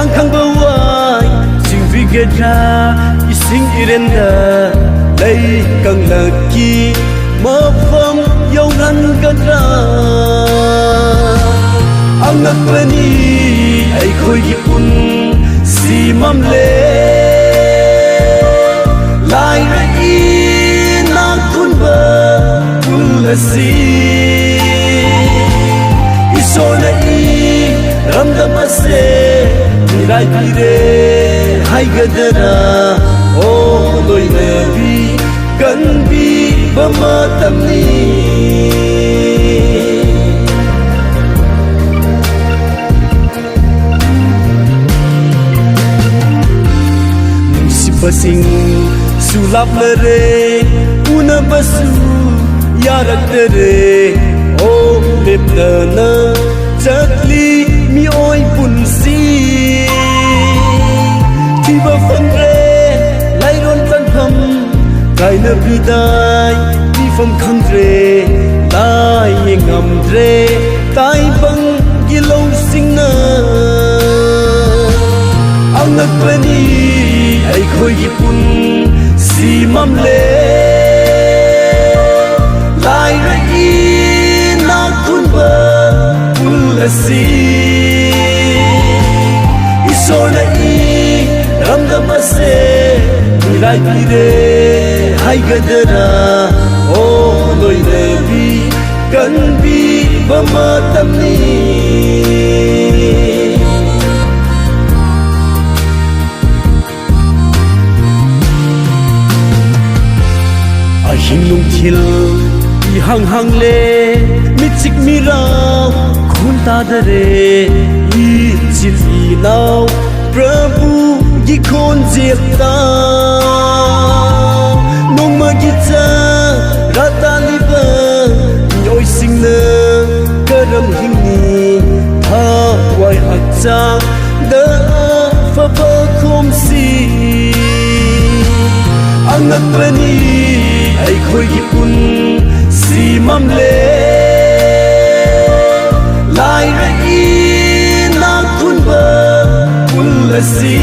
yang khang bawai sing vi gedra ising irenda lay kang laki mafam yau nan gadra angak bani ai khoi gi un si mam le lai ra i na kun ba ula si isona i ram da mase mirai pire hai gadara o loi na bi kan bi ba ma tam ni basing sulap lere una basu yarak tere o lepna chatli mi oi punsi tiba fangre lai ron tan pham kai na bidai ti pham khangre lai ngam dre tai bang gilo singna angak bani ai khoi gi pun si mam le lai ra i na kun ba ula si isona i ram da mase mirai pire hai gadara o loi na bi kan bi ba ma tam ni hình lung thil i hang hang le mi chik mi rao khun ta dare i chil i nau prabhu gi khon jiet ta nong ma gi cha rata li ba nhoi sing na karam hing ni tha wai hak cha da fa ba khom si angak bani ai khoi gi pun si mam le lai ra i na kun ba ula si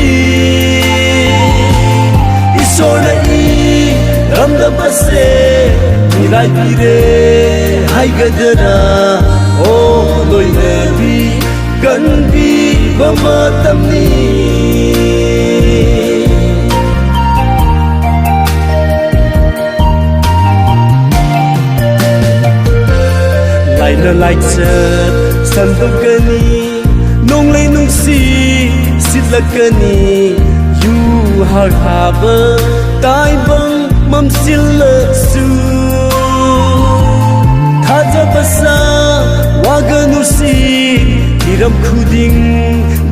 isona i ram da mase mirai pire hai gadara o loi na bi kan bi ba ma tam ni na like chat san do kani nong lei nong si sit la kani you har haba tai bang mam sil la su tha ja basa wa ga nu si hiram khuding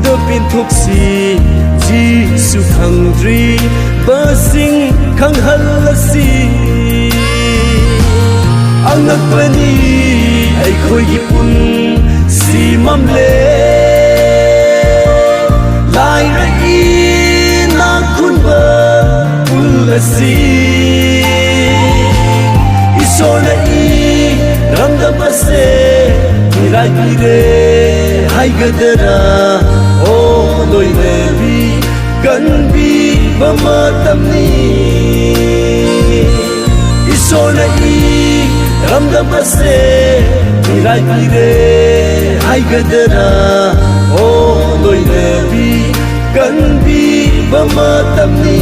do pin thok si ji su khang dri ba sing khang hal la si angak bani ai khoi gi pun si mam le lai ra i na kun ba ula si isona i ram da mase mirai pire hai gadara o loi na bi kan bi ba ma tam ni isona i ram da mase mirai pire hai gadara o loi na bi kan bi ba ma tam ni